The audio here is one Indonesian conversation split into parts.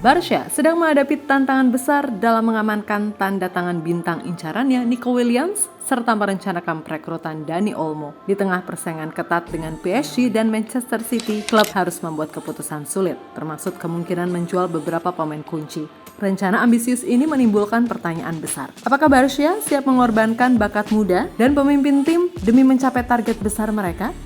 Barca sedang menghadapi tantangan besar dalam mengamankan tanda tangan bintang incarannya Nico Williams serta merencanakan perekrutan Dani Olmo. Di tengah persaingan ketat dengan PSG dan Manchester City, klub harus membuat keputusan sulit, termasuk kemungkinan menjual beberapa pemain kunci. Rencana ambisius ini menimbulkan pertanyaan besar. Apakah Barca siap mengorbankan bakat muda dan pemimpin tim demi mencapai target besar mereka?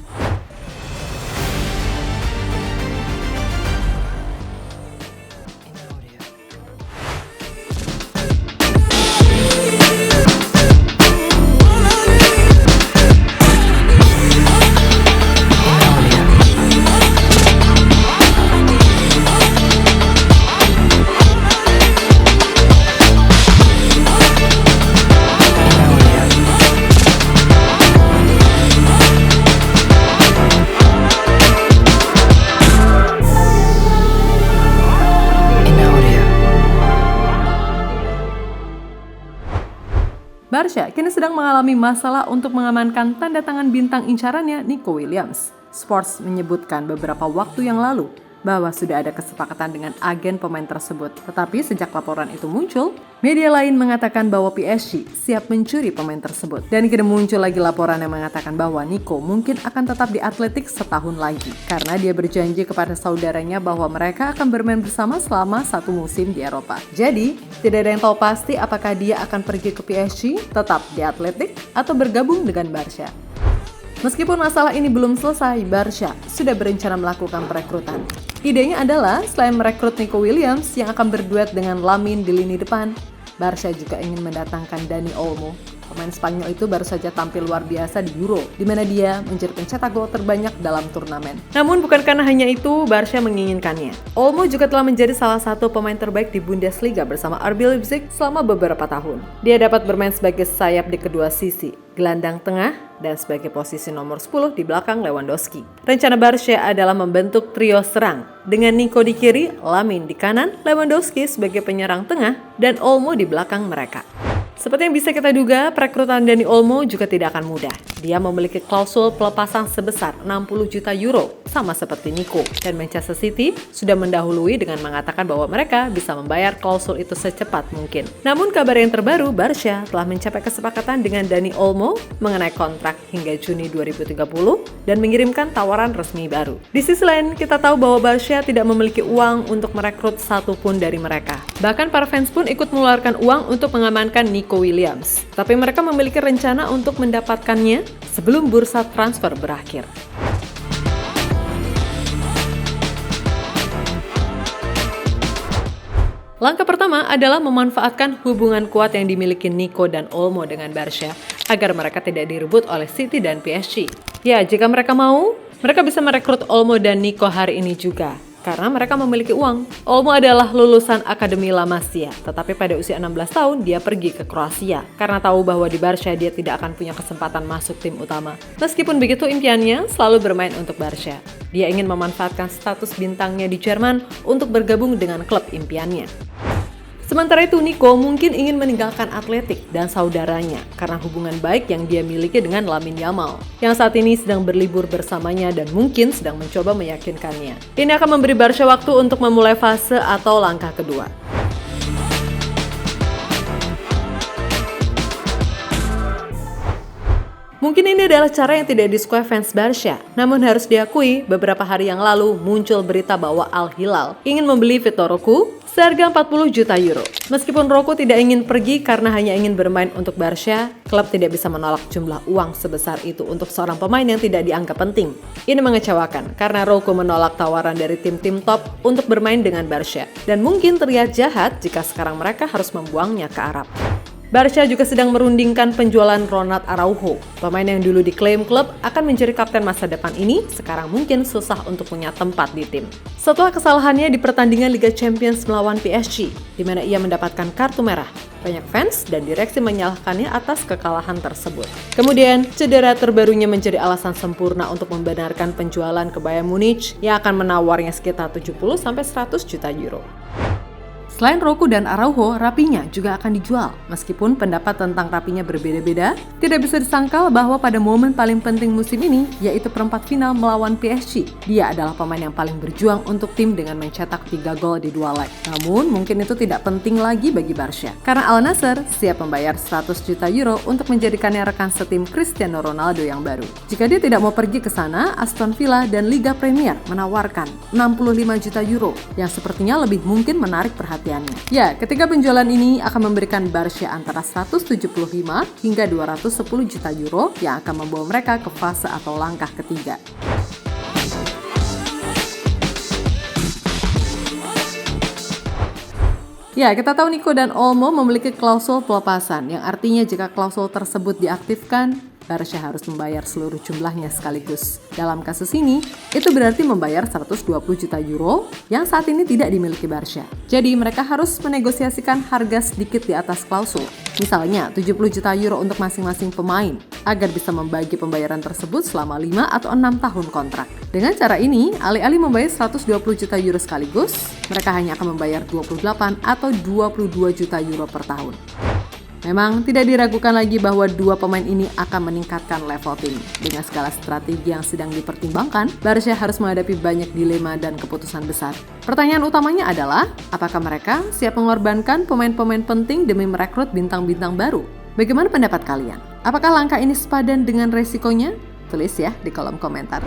Barca kini sedang mengalami masalah untuk mengamankan tanda tangan bintang incarannya Nico Williams. Sports menyebutkan beberapa waktu yang lalu bahwa sudah ada kesepakatan dengan agen pemain tersebut. Tetapi sejak laporan itu muncul, media lain mengatakan bahwa PSG siap mencuri pemain tersebut. Dan kini muncul lagi laporan yang mengatakan bahwa Nico mungkin akan tetap di Athletic setahun lagi. Karena dia berjanji kepada saudaranya bahwa mereka akan bermain bersama selama 1 musim di Eropa. Jadi, tidak ada yang tahu pasti apakah dia akan pergi ke PSG, tetap di Athletic, atau bergabung dengan Barca. Meskipun masalah ini belum selesai, Barca sudah berencana melakukan perekrutan. Idenya adalah selain merekrut Nico Williams yang akan berduet dengan Lamine di lini depan, Barca juga ingin mendatangkan Dani Olmo. Pemain Spanyol itu baru saja tampil luar biasa di Euro, di mana dia menjadi pencetak gol terbanyak dalam turnamen. Namun bukan karena hanya itu Barca menginginkannya. Olmo juga telah menjadi salah satu pemain terbaik di Bundesliga bersama RB Leipzig selama beberapa tahun. Dia dapat bermain sebagai sayap di kedua sisi, gelandang tengah, dan sebagai posisi nomor 10 di belakang Lewandowski. Rencana Barca adalah membentuk trio serang dengan Nico di kiri, Lamine di kanan, Lewandowski sebagai penyerang tengah, dan Olmo di belakang mereka. Seperti yang bisa kita duga, perekrutan Dani Olmo juga tidak akan mudah. Dia memiliki klausul pelepasan sebesar 60 juta euro, sama seperti Nico. Dan Manchester City sudah mendahului dengan mengatakan bahwa mereka bisa membayar klausul itu secepat mungkin. Namun kabar yang terbaru, Barca telah mencapai kesepakatan dengan Dani Olmo mengenai kontrak hingga Juni 2030 dan mengirimkan tawaran resmi baru. Di sisi lain, kita tahu bahwa Barca tidak memiliki uang untuk merekrut satupun dari mereka. Bahkan para fans pun ikut mengeluarkan uang untuk mengamankan Nico Williams. Tapi mereka memiliki rencana untuk mendapatkannya sebelum bursa transfer berakhir. Langkah pertama adalah memanfaatkan hubungan kuat yang dimiliki Nico dan Olmo dengan Barca agar mereka tidak direbut oleh City dan PSG. Ya, jika mereka mau, mereka bisa merekrut Olmo dan Nico hari ini juga. Karena mereka memiliki uang. Olmo adalah lulusan Akademi La Masia, tetapi pada usia 16 tahun dia pergi ke Kroasia karena tahu bahwa di Barca dia tidak akan punya kesempatan masuk tim utama. Meskipun begitu, impiannya selalu bermain untuk Barca. Dia ingin memanfaatkan status bintangnya di Jerman untuk bergabung dengan klub impiannya. Sementara itu, Nico mungkin ingin meninggalkan Athletic dan saudaranya karena hubungan baik yang dia miliki dengan Lamine Yamal, yang saat ini sedang berlibur bersamanya dan mungkin sedang mencoba meyakinkannya. Ini akan memberi Barca waktu untuk memulai fase atau langkah kedua. Mungkin ini adalah cara yang tidak disukai fans Barca. Namun harus diakui, beberapa hari yang lalu muncul berita bahwa Al Hilal ingin membeli Vitor Roque seharga 40 juta euro. Meskipun Roque tidak ingin pergi karena hanya ingin bermain untuk Barca, klub tidak bisa menolak jumlah uang sebesar itu untuk seorang pemain yang tidak dianggap penting. Ini mengecewakan karena Roque menolak tawaran dari tim-tim top untuk bermain dengan Barca. Dan mungkin terlihat jahat jika sekarang mereka harus membuangnya ke Arab. Barca juga sedang merundingkan penjualan Ronald Araujo. Pemain yang dulu diklaim klub akan menjadi kapten masa depan ini sekarang mungkin susah untuk punya tempat di tim. Setelah kesalahannya di pertandingan Liga Champions melawan PSG, di mana ia mendapatkan kartu merah, banyak fans dan direksi menyalahkannya atas kekalahan tersebut. Kemudian, cedera terbarunya menjadi alasan sempurna untuk membenarkan penjualan ke Bayern Munich yang akan menawarnya sekitar 70-100 juta euro. Selain Roku dan Araujo, Rapinya juga akan dijual. Meskipun pendapat tentang Rapinya berbeda-beda, tidak bisa disangkal bahwa pada momen paling penting musim ini, yaitu perempat final melawan PSG, dia adalah pemain yang paling berjuang untuk tim dengan mencetak 3 gol di 2 leg. Namun, mungkin itu tidak penting lagi bagi Barca, karena Al Nassr siap membayar 100 juta euro untuk menjadikannya rekan setim Cristiano Ronaldo yang baru. Jika dia tidak mau pergi ke sana, Aston Villa dan Liga Premier menawarkan 65 juta euro, yang sepertinya lebih mungkin menarik perhatian. Ya, ketika penjualan ini akan memberikan Barca antara 175 hingga 210 juta euro yang akan membawa mereka ke fase atau langkah ketiga. Ya, kita tahu Nico dan Olmo memiliki klausul pelepasan, yang artinya jika klausul tersebut diaktifkan, Barca harus membayar seluruh jumlahnya sekaligus. Dalam kasus ini, itu berarti membayar 120 juta euro yang saat ini tidak dimiliki Barca. Jadi mereka harus menegosiasikan harga sedikit di atas klausul. Misalnya 70 juta euro untuk masing-masing pemain, agar bisa membagi pembayaran tersebut selama 5 atau 6 tahun kontrak. Dengan cara ini, alih-alih membayar 120 juta euro sekaligus, mereka hanya akan membayar 28 atau 22 juta euro per tahun. Memang tidak diragukan lagi bahwa dua pemain ini akan meningkatkan level tim. Dengan segala strategi yang sedang dipertimbangkan, Barca harus menghadapi banyak dilema dan keputusan besar. Pertanyaan utamanya adalah, apakah mereka siap mengorbankan pemain-pemain penting demi merekrut bintang-bintang baru? Bagaimana pendapat kalian? Apakah langkah ini sepadan dengan resikonya? Tulis ya di kolom komentar.